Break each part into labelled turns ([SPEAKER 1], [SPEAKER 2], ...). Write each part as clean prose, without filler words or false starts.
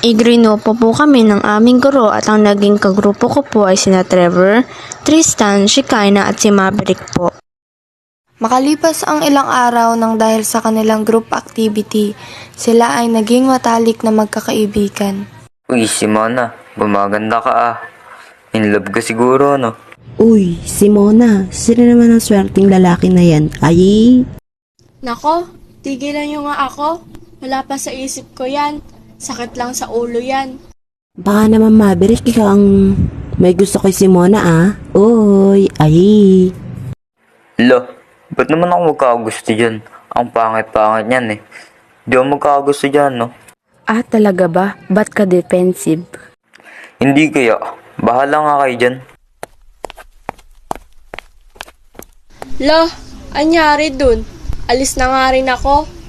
[SPEAKER 1] Igrinupo po kami ng aming guro at ang naging kagrupo ko po ay sina Trevor, Tristan, Shekinah at si Maverick po.
[SPEAKER 2] Makalipas ang ilang araw nang dahil sa kanilang group activity, sila ay naging matalik na magkakaibigan.
[SPEAKER 3] Uy, Simona, gumaganda ka ah. In love ka siguro, no?
[SPEAKER 4] Uy, Simona, sino naman ang swerteng lalaki na yan? Ay!
[SPEAKER 5] Nako, tigilan niyo nga ako. Wala pa sa isip ko yan. Sakit lang sa ulo yan.
[SPEAKER 4] Baka naman Maverick, ikaw ang may gusto kay Simona ah. Uy, ay!
[SPEAKER 3] Lo, ba't naman ako magkagusto dyan? Ang pangit-pangit niyan eh. Di ako magkagusto dyan, no?
[SPEAKER 6] Ah, talaga ba? Ba't ka defensive?
[SPEAKER 3] Hindi kaya. Bahala nga kayo dyan.
[SPEAKER 5] Lo, anyari dun? Alis na nga rin ako.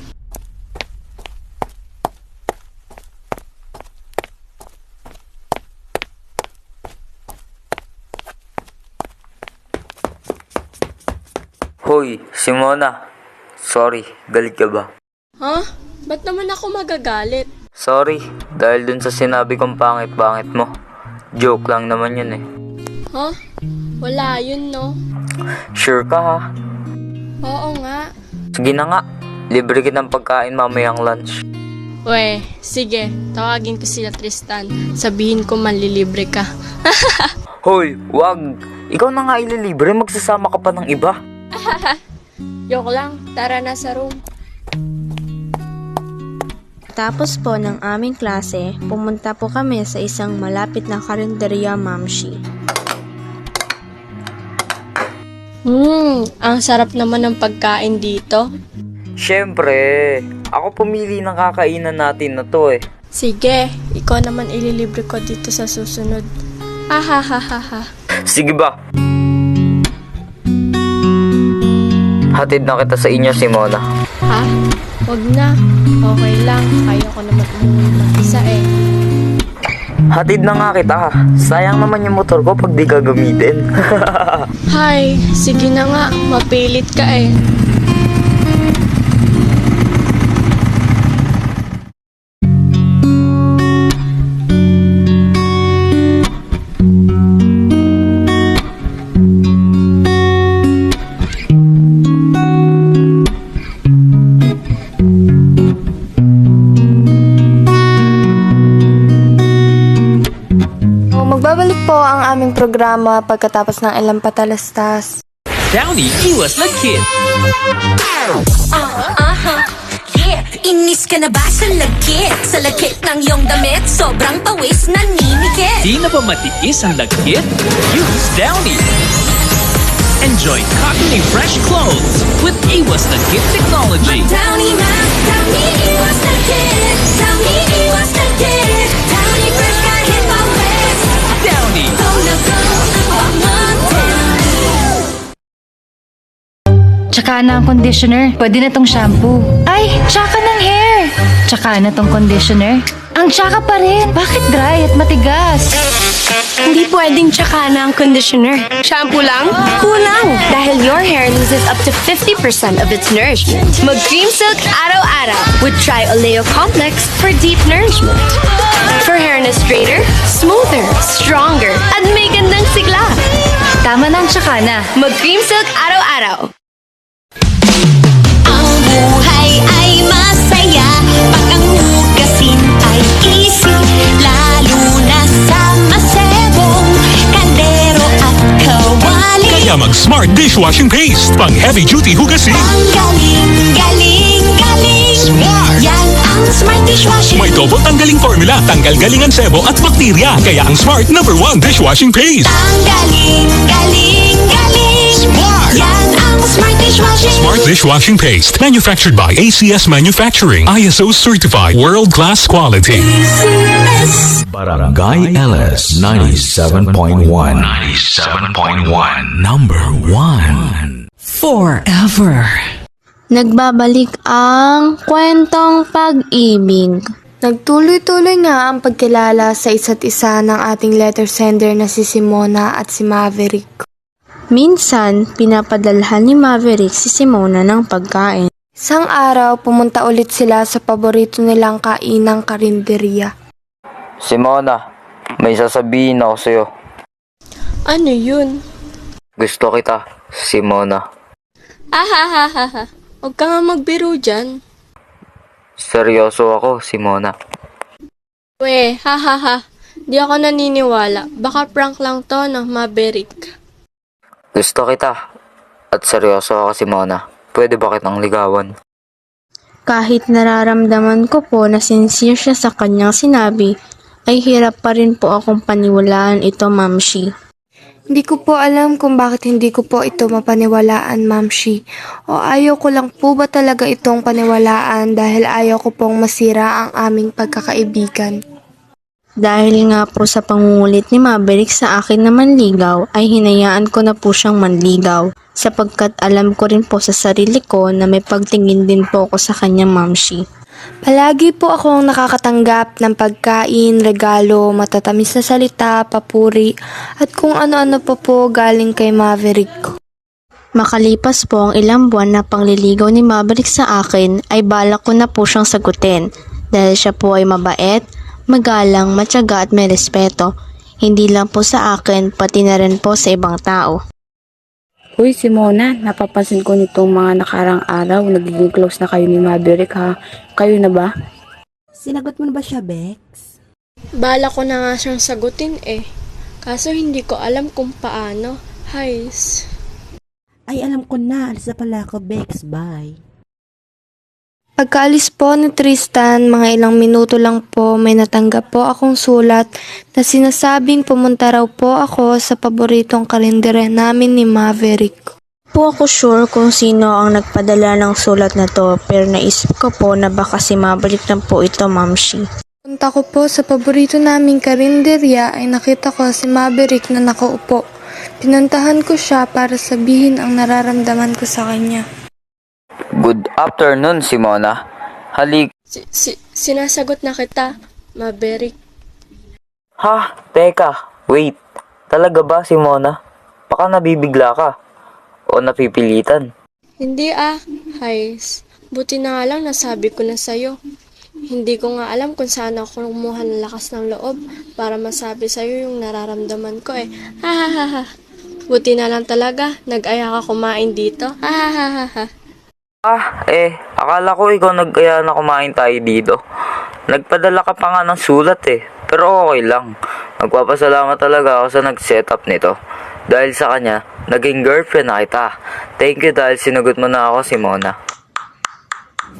[SPEAKER 3] Hoy, Simona. Sorry, galit ka ba?
[SPEAKER 5] Ha? Ba't naman ako magagalit?
[SPEAKER 3] Sorry, dahil dun sa sinabi kong pangit-pangit mo. Joke lang naman yun eh.
[SPEAKER 5] Ha? Wala yun, no?
[SPEAKER 3] Sure ka ha?
[SPEAKER 5] Oo nga.
[SPEAKER 3] Sige na nga, libre kitang pagkain mamayang lunch.
[SPEAKER 5] We, sige. Tawagin ko sila Tristan. Sabihin ko manlilibre ka.
[SPEAKER 3] Hoy, wag! Ikaw na nga ililibre, magsasama ka pa ng iba.
[SPEAKER 5] Joke lang. Tara na sa room.
[SPEAKER 1] Tapos po ng aming klase, pumunta po kami sa isang malapit na karinderya mamshi.
[SPEAKER 5] Ang sarap naman ng pagkain dito.
[SPEAKER 3] Siyempre, ako pumili ng kakainan natin na to eh.
[SPEAKER 5] Sige, ikaw naman ililibre ko dito sa susunod. Ha.
[SPEAKER 3] Sige ba? Hatid na kita sa inyo, Simona.
[SPEAKER 5] Ha? Wag na. Okay lang. Kaya ko naman umuwi mag-isa eh.
[SPEAKER 3] Hatid na nga kita. Sayang naman yung motor ko pag di ka gamitin.
[SPEAKER 5] Hay, sige na nga. Mapilit ka eh.
[SPEAKER 2] Magbabalik po ang aming programa pagkatapos ng ilang patalastas.
[SPEAKER 7] Downy Iwas Lagkit.
[SPEAKER 8] Yeah, inis ka na ba sa lagkit? Sa lagkit ng iyong damit, sobrang pawis naninigit.
[SPEAKER 7] Di na ba matiis ang lagkit? Use Downy. Enjoy cottony fresh clothes with Iwas Lagkit technology.
[SPEAKER 8] Downy na, Downy Iwas Lagkit. Downy Iwas Lagkit. Downy fresh kahit pawis.
[SPEAKER 7] Downy.
[SPEAKER 8] Go na go, ang Downy.
[SPEAKER 9] Tsaka na ang conditioner. Pwede na tong shampoo. Ay, tsaka ng hair. Tsaka na tong conditioner. Ang tsaka pa rin. Bakit dry at matigas?
[SPEAKER 10] Hindi pwedeng tsaka na ang conditioner. Shampoo lang? Kulang! Dahil your hair loses up to 50% of its nourishment. Mag-Cream Silk araw-araw with Tri-Oleo Complex for deep nourishment. For hair na straighter, smoother, stronger, at may gandang sigla.
[SPEAKER 9] Tama na ang tsaka na.
[SPEAKER 10] Mag-Cream Silk araw-araw.
[SPEAKER 8] Ang buhay ay masaya pag ang hugasin ay easy, lalo na sa masebong kaldero at kawali.
[SPEAKER 11] Kaya mag-Smart Dishwashing Paste, pang heavy-duty hugasin.
[SPEAKER 8] Ang galing.
[SPEAKER 11] Smart!
[SPEAKER 8] Yan ang Smart Dishwashing.
[SPEAKER 11] May double tanggaling formula, tanggal galingan sebo at bakterya. Kaya ang Smart #1 Dishwashing Paste.
[SPEAKER 8] Ang galing.
[SPEAKER 11] Smart!
[SPEAKER 8] Yan ang Smart Dishwashing.
[SPEAKER 11] Smart Dishwashing Paste, manufactured by ACS Manufacturing, ISO certified, world-class quality.
[SPEAKER 12] Barangay LS 97.1. 97.1. Number 1. Forever.
[SPEAKER 1] Nagbabalik ang kwentong pag-ibig.
[SPEAKER 2] Nagtuloy-tuloy nga ang pagkilala sa isa't isa ng ating letter sender na si Simona at si Maverick.
[SPEAKER 1] Minsan, pinapadalhan ni Maverick si Simona ng pagkain.
[SPEAKER 2] Isang araw, pumunta ulit sila sa paborito nilang kainang karinderya.
[SPEAKER 3] Simona, may sasabihin ako sa'yo.
[SPEAKER 5] Ano yun?
[SPEAKER 3] Gusto kita, Simona.
[SPEAKER 5] Ahahaha. Huwag ka nga magbiro dyan.
[SPEAKER 3] Seryoso ako, Simona.
[SPEAKER 5] We, hahaha. Di ako naniniwala. Baka prank lang to ng Maverick.
[SPEAKER 3] Gusto kita. At seryoso ako, Simona. Pwede ba kitang ligawan?
[SPEAKER 1] Kahit nararamdaman ko po na sincere siya sa kanyang sinabi, ay hirap pa rin po akong paniwalaan ito, Mamshi.
[SPEAKER 2] Hindi ko po alam kung bakit hindi ko po ito mapaniwalaan, Mamshi. O ayaw ko lang po ba talaga itong paniwalaan dahil ayaw ko pong masira ang aming pagkakaibigan.
[SPEAKER 1] Dahil nga po sa pangungulit ni Maverick sa akin na manligaw, ay hinayaan ko na po siyang manligaw. Sapagkat alam ko rin po sa sarili ko na may pagtingin din po ako sa kanya, Mamshi.
[SPEAKER 2] Palagi po akong nakakatanggap ng pagkain, regalo, matatamis na salita, papuri, at kung ano-ano pa po galing kay Maverick.
[SPEAKER 1] Makalipas po ang ilang buwan na pangliligaw ni Maverick sa akin, ay balak ko na po siyang sagutin. Dahil siya po ay mabait, magalang, matyaga at may respeto. Hindi lang po sa akin, pati na rin po sa ibang tao.
[SPEAKER 6] Uy, Simona, napapansin ko nitong mga nakarang araw, nagiging close na kayo ni Maverick ha. Kayo na ba?
[SPEAKER 4] Sinagot mo na ba siya, Bex?
[SPEAKER 5] Bala ko na nga siyang sagutin eh. Kaso hindi ko alam kung paano. Hays.
[SPEAKER 4] Ay, alam ko na. Alis na pala ako, Bex. Bye.
[SPEAKER 2] Pagkaalis po ni Tristan, mga ilang minuto lang po may natanggap po akong sulat na sinasabing pumunta raw po ako sa paboritong kalendere namin ni Maverick.
[SPEAKER 1] Po ako sure kung sino ang nagpadala ng sulat na to, pero naisip ko po na baka si Maverick lang po ito, Mamshi.
[SPEAKER 2] Punta ko po sa paborito naming karinderya ay nakita ko si Maverick na nakaupo. Pinuntahan ko siya para sabihin ang nararamdaman ko sa kanya.
[SPEAKER 3] Good afternoon, Simona. Halik.
[SPEAKER 5] Sinasagot na kita, Maverick.
[SPEAKER 3] Ha? Teka. Wait. Talaga ba, Simona? Baka nabibigla ka. O napipilitan.
[SPEAKER 5] Hindi Hays. Buti na nga lang nasabi ko na sa'yo. Hindi ko nga alam kung saan ako kumuha ng lakas ng loob para masabi sa'yo yung nararamdaman ko eh. Hahaha. Buti na lang talaga, nag-aya ka kumain dito. Hahaha.
[SPEAKER 3] Akala ko ikaw nag-aya na kumain tayo dito. Nagpadala ka pa nga ng sulat eh. Pero okay lang. Magpapasalamat talaga ako sa nag-setup nito. Dahil sa kanya, naging girlfriend na kita. Thank you dahil sinagot mo na ako, Simona.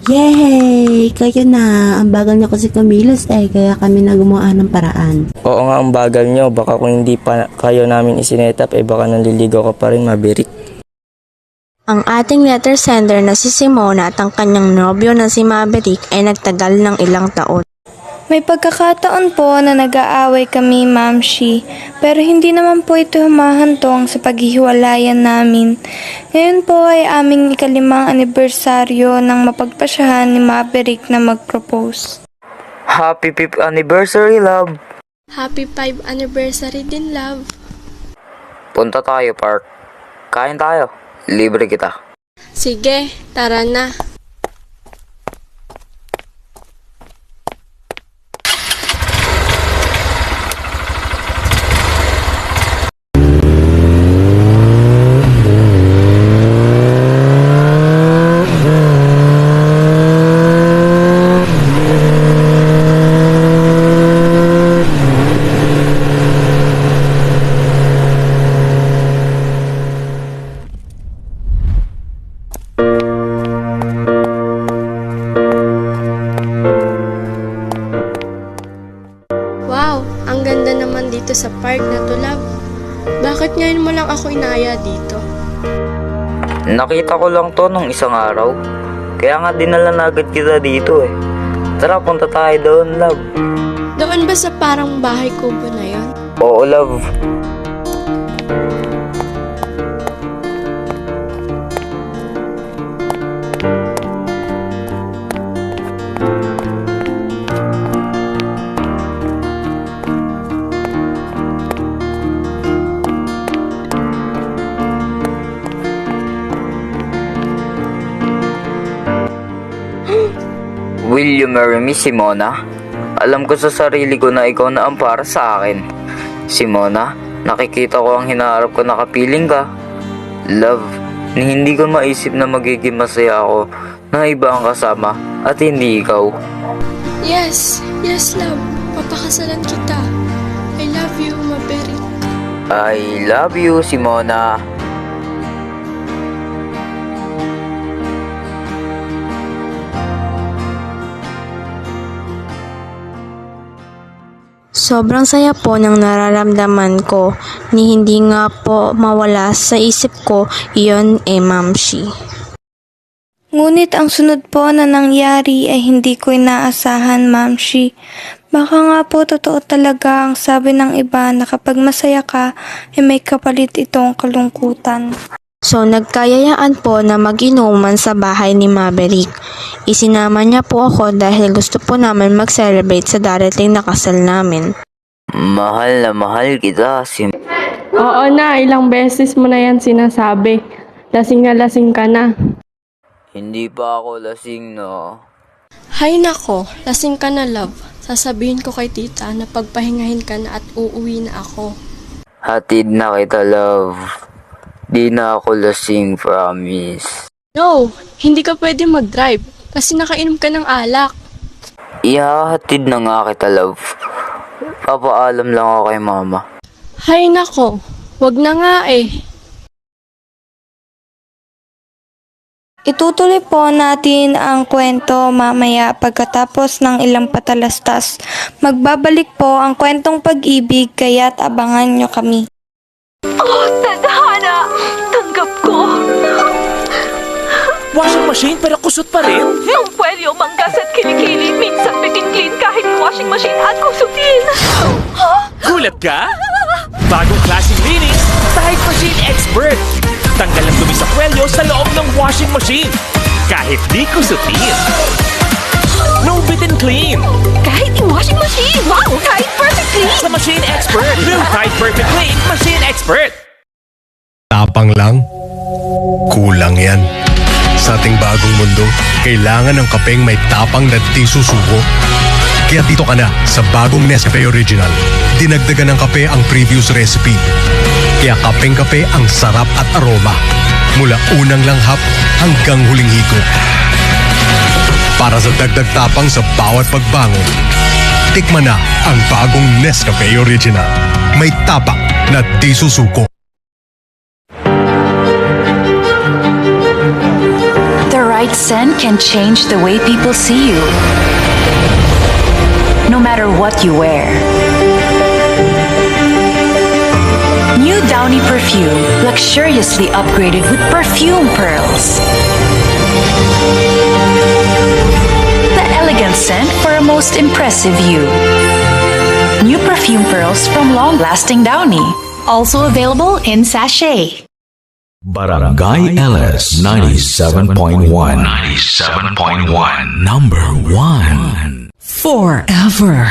[SPEAKER 4] Yay! Kayo na. Ang bagal niyo kasi kumilos kaya kami na gumawa ng paraan.
[SPEAKER 13] Oo nga, ang bagal nyo. Baka kung hindi pa kayo namin isinetap, baka naliligaw ka pa rin, Maverick.
[SPEAKER 1] Ang ating letter sender na si Simona at ang kanyang nobyo na si Maverick ay nagtagal ng ilang taon.
[SPEAKER 2] May pagkakataon po na nag-aaway kami, Mamshi, pero hindi naman po ito humahantong sa paghihiwalayan namin. Ngayon po ay aming ika-5 anibersaryo ng mapagpasyahan ni Maverick na mag-propose.
[SPEAKER 3] Happy 5th anniversary, love.
[SPEAKER 5] Happy 5th anniversary din, love.
[SPEAKER 3] Punta tayo, park. Kain tayo. Libre kita.
[SPEAKER 5] Sige, tara na. Wow, ang ganda naman dito sa park na to, love. Bakit ngayon mo lang ako inaya dito?
[SPEAKER 3] Nakita ko lang to nung isang araw. Kaya nga dinala na agad kita dito eh. Tara, punta tayo doon, love.
[SPEAKER 5] Doon ba sa parang bahay kubo na yon?
[SPEAKER 3] Oo, love. Will you marry me, Simona? Alam ko sa sarili ko na ikaw na ang para sa akin. Simona, nakikita ko ang hinaharap ko na kapiling ka. Love, hindi ko maisip na magiging masaya ako na iba ang kasama at hindi ikaw.
[SPEAKER 5] Yes, love. Papakasalan kita. I love you, Maverick.
[SPEAKER 3] I love you, Simona.
[SPEAKER 1] Sobrang saya po ng nararamdaman ko ni hindi nga po mawala sa isip ko iyon Mamshi.
[SPEAKER 2] Ngunit ang sunod po na nangyari ay hindi ko inaasahan, Mamshi. Baka nga po totoo talaga ang sabi ng iba na kapag masaya ka ay may kapalit itong kalungkutan.
[SPEAKER 1] So nagkayayaan po na mag-inuman sa bahay ni Maverick. Isinama niya po ako dahil gusto po namin mag-celebrate sa darating na kasal namin.
[SPEAKER 3] Mahal na mahal kita,
[SPEAKER 5] Oo na, ilang beses mo na yan sinasabi. Lasing na lasing ka na.
[SPEAKER 3] Hindi pa ako lasing, no?
[SPEAKER 5] Hay nako, lasing ka na, love. Sasabihin ko kay tita na pagpahingahin ka na at uuwi na ako.
[SPEAKER 3] Hatid na kita, love. Di na ako lasing, promise.
[SPEAKER 5] No, hindi ka pwede mag-drive kasi nakainom ka ng alak.
[SPEAKER 3] Ihahatid na nga kita, love. Papaalam lang ako kay mama.
[SPEAKER 5] Hay nako, wag na nga eh.
[SPEAKER 2] Itutuloy po natin ang kwento mamaya pagkatapos ng ilang patalastas. Magbabalik po ang kwentong pag-ibig kaya't abangan nyo kami.
[SPEAKER 8] Oh, tadhana! Tanggap ko!
[SPEAKER 7] Washing machine pero kusot pa rin?
[SPEAKER 8] Ang pwelyo, manggas at kilikili, minsan clean kahit washing machine at kusutin.
[SPEAKER 7] Gulat ka? Bagong klaseng linis, Tide Machine Expert. Tanggal ang dumi sa kwelyo sa loob ng washing machine. Kahit di kusutin. No bit and clean.
[SPEAKER 8] Kahit yung washing machine, wow! Tide Perfect Clean!
[SPEAKER 7] Sa Machine Expert. New Tide Perfect Clean Machine Expert.
[SPEAKER 14] Tapang lang? Kulang yan. Sa ating bagong mundo, kailangan ng kapeng may tapang na di susuko. Kaya dito ka na sa bagong Nescafe Original. Dinagdagan ng kape ang previous recipe. Kaya kapeng-kape ang sarap at aroma. Mula unang langhap hanggang huling higop. Para sa dagdag tapang sa bawat pagbangon, tikman na ang bagong Nescafe Original. May tapak na di susuko.
[SPEAKER 9] The right scent can change the way people see you. No matter what you wear. New Downy perfume, luxuriously upgraded with perfume pearls. The elegant scent for a most impressive you. New perfume pearls from long-lasting Downy. Also available in sachet.
[SPEAKER 12] Barangay LS 97.1. 97.1. Number 1. Forever.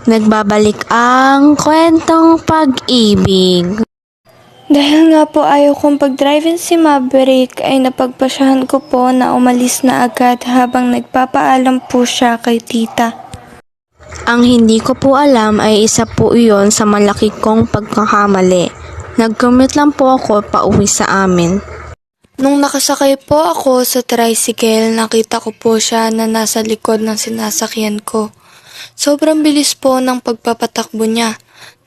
[SPEAKER 1] Nagbabalik ang kwentong pag-ibig.
[SPEAKER 2] Dahil nga po ayaw kong pag-drive-in si Maverick ay napagpasyahan ko po na umalis na agad habang nagpapaalam po siya kay tita.
[SPEAKER 1] Ang hindi ko po alam ay isa po iyon sa malaki kong pagkakamali. Nag-commute lang po ako pauwi sa amin.
[SPEAKER 2] Nung nakasakay po ako sa tricycle, nakita ko po siya na nasa likod ng sinasakyan ko. Sobrang bilis po ng pagpapatakbo niya.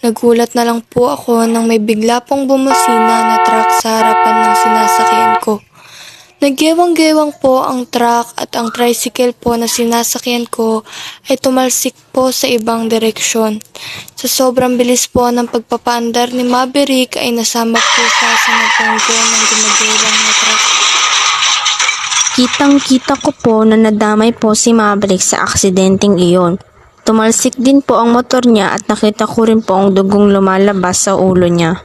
[SPEAKER 2] Nagulat na lang po ako nang may bigla pong bumusina na truck sa harapan ng sinasakyan ko. Nagyewang-gewang po ang truck at ang tricycle po na sinasakyan ko ay tumalsik po sa ibang direksyon. Sa sobrang bilis po ng pagpapaandar ni Maverick ay nasama po siya sa nagtanggo ng gumagewang na truck.
[SPEAKER 1] Kitang-kita ko po na nadamay po si Maverick sa aksidenteng iyon. Tumalsik din po ang motor niya at nakita ko rin po ang dugong lumalabas sa ulo niya.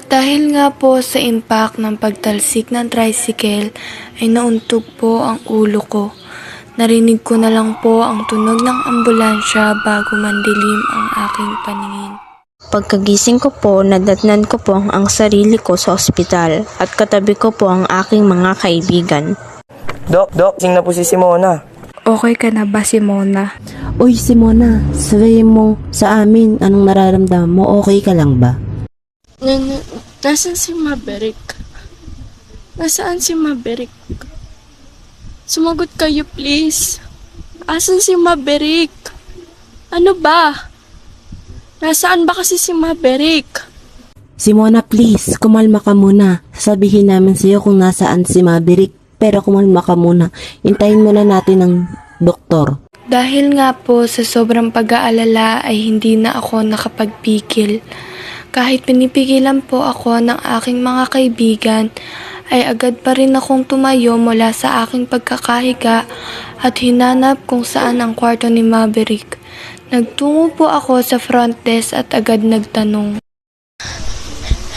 [SPEAKER 2] Dahil nga po sa impact ng pagtalsik ng tricycle ay nauntog po ang ulo ko. Narinig ko na lang po ang tunog ng ambulansya bago mandilim ang aking paningin.
[SPEAKER 1] Pagkagising ko po, nadatnan ko po ang sarili ko sa ospital at katabi ko po ang aking mga kaibigan.
[SPEAKER 13] Dok, sing na po si Simona.
[SPEAKER 2] Okay ka na ba, Simona?
[SPEAKER 4] Uy, Simona, sabihin mo sa amin anong nararamdaman mo. Okay ka lang ba?
[SPEAKER 5] Nasaan si Maverick? Nasaan si Maverick? Sumagot kayo, please. Asan si Maverick? Ano ba? Nasaan ba kasi si Maverick?
[SPEAKER 4] Simona, please, kumalma ka muna. Sasabihin namin sa'yo kung nasaan si Maverick. Pero kumalma ka muna. Hintayin muna natin ng doktor.
[SPEAKER 2] Dahil nga po sa sobrang pag-aalala ay hindi na ako nakapagpigil. Kahit pinipigilan po ako ng aking mga kaibigan, ay agad pa rin akong tumayo mula sa aking pagkakahiga at hinanap kung saan ang kwarto ni Maverick. Nagtungo po ako sa front desk at agad nagtanong.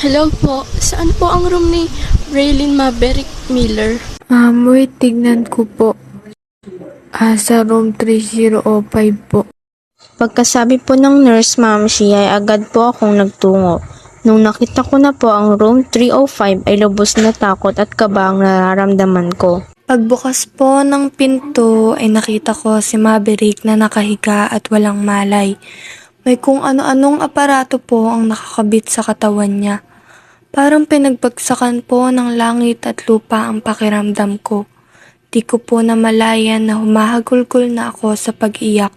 [SPEAKER 5] Hello po, saan po ang room ni Raylene Maverick Miller?
[SPEAKER 2] Wait, tignan ko po. Sa room 3005 po.
[SPEAKER 1] Pagkasabi po ng nurse ma'am siya ay agad po akong nagtungo. Nung nakita ko na po ang room 305 ay lubos na takot at kaba ang nararamdaman ko.
[SPEAKER 2] Pagbukas po ng pinto ay nakita ko si Maverick na nakahiga at walang malay. May kung ano-anong aparato po ang nakakabit sa katawan niya. Parang pinagbagsakan po ng langit at lupa ang pakiramdam ko. Di ko po namalayan na humahagulgol na ako sa pag-iyak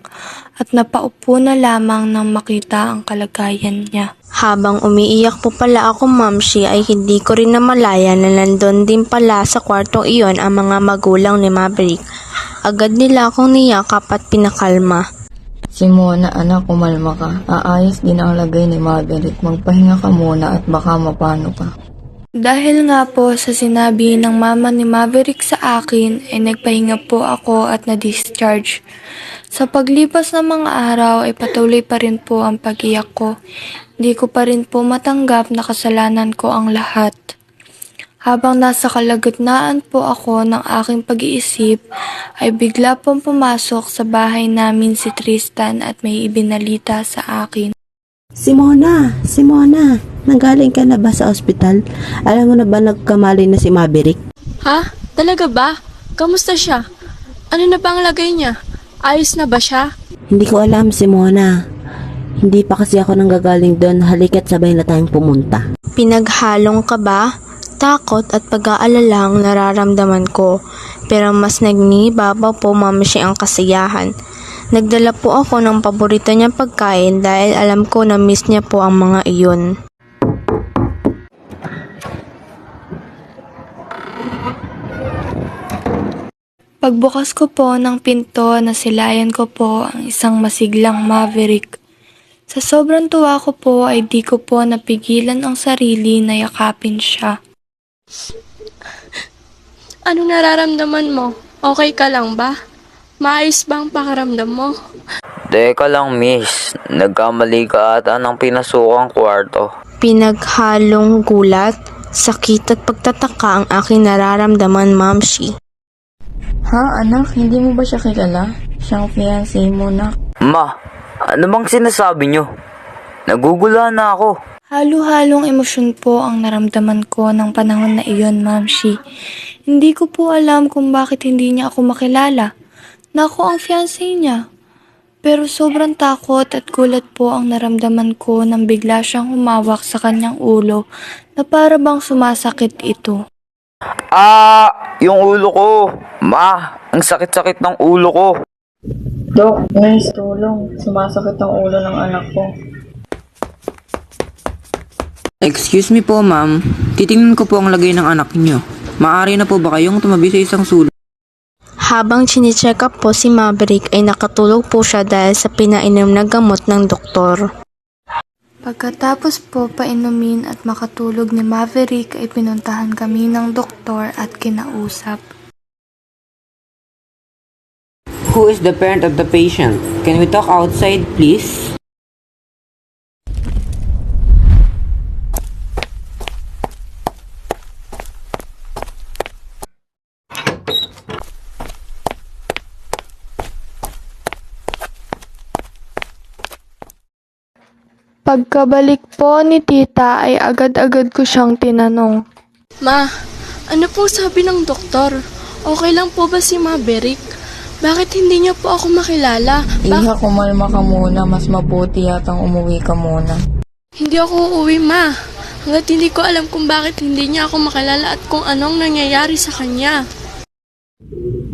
[SPEAKER 2] at napaupo na lamang nang makita ang kalagayan niya.
[SPEAKER 1] Habang umiiyak po pala ako mamshi ay hindi ko rin namalayan na nandun din pala sa kwartong iyon ang mga magulang ni Maverick. Agad nila akong niyakap at pinakalma.
[SPEAKER 13] Simona, anak, kumalma ka. Aayos din ang lagay ni Maverick. Magpahinga ka muna at baka mapano ka.
[SPEAKER 2] Dahil nga po sa sinabi ng mama ni Maverick sa akin, ay nagpahinga po ako at na-discharge. Sa paglipas ng mga araw ay patuloy pa rin po ang pag-iyak ko. Hindi ko pa rin po matanggap na kasalanan ko ang lahat. Habang nasa kalagitnaan po ako ng aking pag-iisip, ay bigla pong pumasok sa bahay namin si Tristan at may ibinalita sa akin.
[SPEAKER 4] Simona, nanggaling ka na ba sa ospital? Alam mo na ba nagkamali na si Maverick?
[SPEAKER 5] Ha? Talaga ba? Kamusta siya? Ano na ba ang lagay niya? Ayos na ba siya?
[SPEAKER 4] Hindi ko alam, Simona. Hindi pa kasi ako nanggagaling doon. Halika't sabay na tayong pumunta.
[SPEAKER 1] Pinaghalong kaba, takot at pag-aalala ang nararamdaman ko. Pero mas nagnibabaw po mamshi ang kasiyahan. Nagdala po ako ng paborito niyang pagkain dahil alam ko na miss niya po ang mga iyon.
[SPEAKER 2] Pagbukas ko po ng pinto, nasilayan ko po ang isang masiglang Maverick. Sa sobrang tuwa ko po ay di ko po napigilan ang sarili na yakapin siya.
[SPEAKER 5] Anong nararamdaman mo? Okay ka lang ba? Maayos ba ang pakiramdam mo?
[SPEAKER 3] Teka lang, miss. Nagkamali ka ata ng pinasukang kwarto.
[SPEAKER 1] Pinaghalong gulat, sakit at pagtataka ang aking nararamdaman, mamshi.
[SPEAKER 13] Ha, anak? Hindi mo ba siya kilala? Siyang fiancé mo, nak.
[SPEAKER 3] Ma, ano bang sinasabi nyo? Naguguluhan na ako.
[SPEAKER 2] Halo-halong emosyon po ang naramdaman ko ng panahon na iyon, Mamshi. Hindi ko po alam kung bakit hindi niya ako makilala. Na ako ang fiancé niya. Pero sobrang takot at gulat po ang naramdaman ko nang bigla siyang humawak sa kanyang ulo na para bang sumasakit ito.
[SPEAKER 3] Yung ulo ko. Ma, ang sakit-sakit ng ulo ko.
[SPEAKER 13] Dok, nurse, tulong. Sumasakit ang ulo ng anak ko.
[SPEAKER 15] Excuse me po, ma'am. Titingnan ko po ang lagay ng anak niyo. Maaari na po ba kayong tumabi sa isang sulok?
[SPEAKER 1] Habang chine-check up po si Maverick ay nakatulog po siya dahil sa pinainom na gamot ng doktor.
[SPEAKER 2] Pagkatapos po painumin at makatulog ni Maverick ay pinuntahan kami ng doktor at kinausap.
[SPEAKER 15] Who is the parent of the patient? Can we talk outside, please?
[SPEAKER 2] Pagkabalik po ni tita ay agad-agad ko siyang tinanong.
[SPEAKER 5] Ma, ano pong sabi ng doktor? Okay lang po ba si Maverick? Bakit hindi niyo po ako makilala?
[SPEAKER 13] Iha, kumalma ka muna. Mas mabuti yatang umuwi ka muna.
[SPEAKER 5] Hindi ako uuwi, Ma. Hanggat hindi ko alam kung bakit hindi niya ako makilala at kung anong nangyayari sa kanya.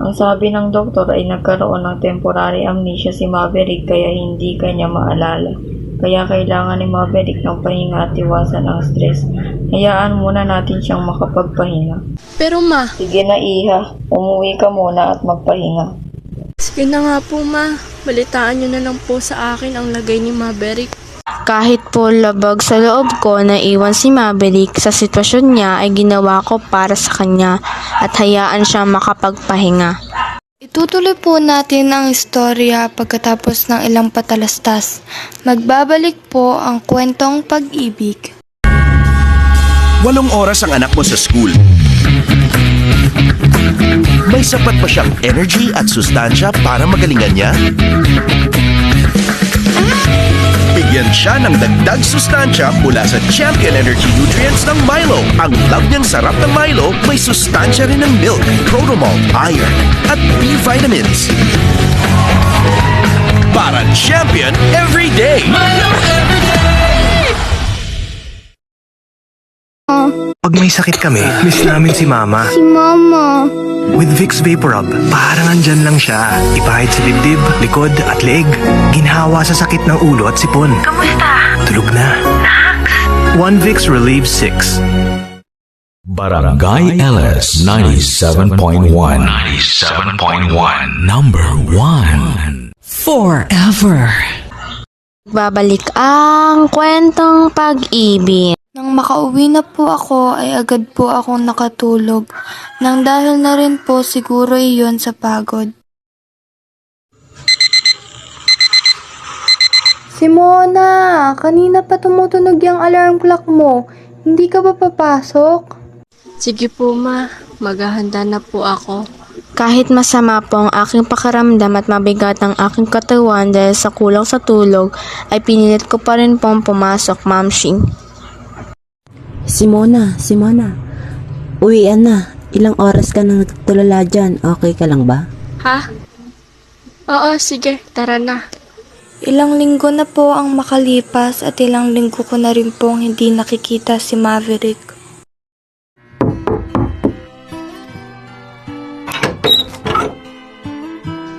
[SPEAKER 13] Ang sabi ng doktor ay nagkaroon ng temporary amnesia si Maverick kaya hindi kanya maalala. Kaya kailangan ni Maverick ng pahinga at iwasan ang stress. Hayaan muna natin siyang makapagpahinga.
[SPEAKER 5] Pero Ma,
[SPEAKER 13] Sige na, Iha. Umuwi ka muna at magpahinga.
[SPEAKER 5] sige na nga po, Ma. Balitaan niyo na lang po sa akin ang lagay ni Maverick.
[SPEAKER 1] Kahit po labag sa loob ko na iwan si Maverick sa sitwasyon niya ay ginawa ko para sa kanya at hayaan siya makapagpahinga.
[SPEAKER 2] Itutuloy po natin ang istorya pagkatapos ng ilang patalastas. Magbabalik po ang kwentong pag-ibig.
[SPEAKER 16] 8 oras ang anak mo sa school. May sapat pa siyang energy at sustansya para magalingan niya? Bigyan siya ng dagdag sustansya mula sa Champion Energy Nutrients ng Milo. Ang love niyang sarap ng Milo, may sustansya rin ng milk, protomol, iron, at B vitamins. Para Champion every day! Milo every day!
[SPEAKER 17] Pag may sakit kami, miss namin si Mama.
[SPEAKER 2] Si Mama.
[SPEAKER 17] With Vicks VapoRub, parang andyan lang siya. Ipahid sa dibdib, likod at leeg. Ginhawa sa sakit ng ulo at sipon.
[SPEAKER 9] Kamusta?
[SPEAKER 17] Tulog na. One Vicks relieves 6.
[SPEAKER 12] Barangay LS 97.1. 97.1. Number 1. Forever.
[SPEAKER 1] Babalik ang kwentong pag-ibig.
[SPEAKER 2] Nang makauwi na po ako ay agad po akong nakatulog. Nang dahil na rin po siguro iyon sa pagod. Simona, kanina pa tumutunog yung alarm clock mo. Hindi ka ba papasok?
[SPEAKER 5] Sige po, Ma. Maghahanda na po ako.
[SPEAKER 1] Kahit masama po ang aking pakiramdam at mabigat ang aking katawan dahil sa kulang sa tulog, ay pinilit ko pa rin pong pumasok, Mamshi.
[SPEAKER 4] Simona, uwian na. Ilang oras ka nang nagtulala dyan. Okay ka lang ba?
[SPEAKER 5] Ha? Oo, sige. Tara na.
[SPEAKER 2] Ilang linggo na po ang makalipas at ilang linggo ko na rin pong hindi nakikita si Maverick.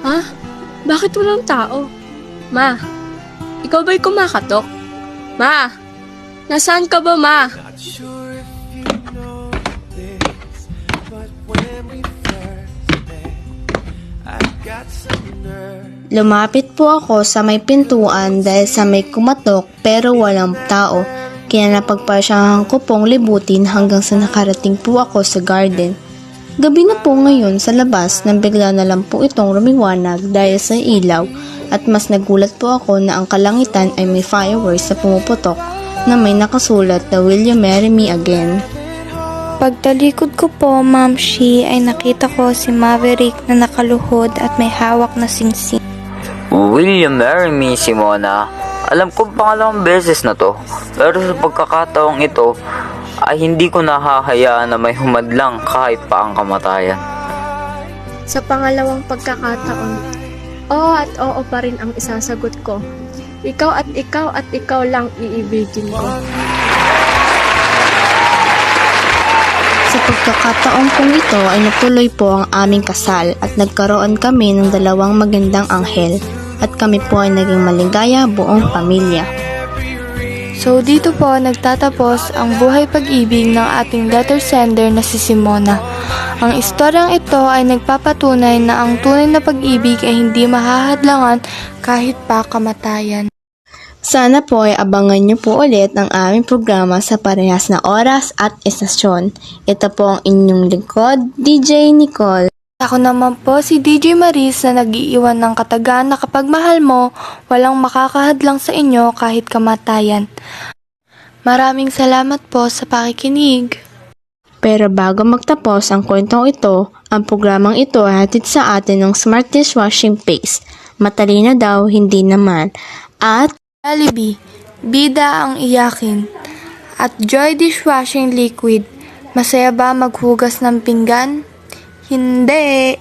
[SPEAKER 5] Ha? Bakit walang tao? Ma, ikaw ba'y kumakatok? Ma, nasaan ka ba, Ma?
[SPEAKER 1] Lumapit po ako sa may pintuan dahil sa may kumatok pero walang tao. Kaya napagpasyahan ko pong libutin hanggang sa nakarating po ako sa garden. Gabi na po ngayon sa labas nang bigla na lang po itong lumiwanag dahil sa ilaw at mas nagulat po ako na ang kalangitan ay may fireworks sa pumuputok na may nakasulat na "Will you marry me again?"
[SPEAKER 2] Pagtalikod ko po, Mamshi, ay nakita ko si Maverick na nakaluhod at may hawak na singsing.
[SPEAKER 3] Will you marry me, Simona? Alam ko pangalawang beses na to, pero sa pagkakataong ito, ay hindi ko nahahayaan na may humadlang kahit pa ang kamatayan.
[SPEAKER 5] Sa pangalawang pagkakataon, oo at oo pa rin ang isasagot ko. Ikaw at ikaw lang iibigin ko.
[SPEAKER 1] Sa pagkakataong pong ito ay natuloy po ang aming kasal at nagkaroon kami ng 2 magandang anghel at kami po ay naging maligaya buong pamilya.
[SPEAKER 2] So dito po nagtatapos ang buhay pag-ibig ng ating letter sender na si Simona. Ang istoryang ito ay nagpapatunay na ang tunay na pag-ibig ay hindi mahahadlangan kahit pa kamatayan.
[SPEAKER 1] Sana po ay abangan niyo po ulit ang aming programa sa parehas na oras at estasyon. Ito po ang inyong lingkod, DJ Nicole.
[SPEAKER 2] Ako naman po si DJ Maris na nag-iiwan ng katagaan na kapag mahal mo, walang makakahadlang sa inyo kahit kamatayan. Maraming salamat po sa pakikinig.
[SPEAKER 1] Pero bago magtapos ang kwentong ito, ang programang ito ay hatid sa atin ng Smart Dishwashing Paste. Matalino daw, hindi naman. At
[SPEAKER 2] Jollibee, bida ang iyakin. At Joy Dishwashing Liquid, masaya ba maghugas ng pinggan? Hindi!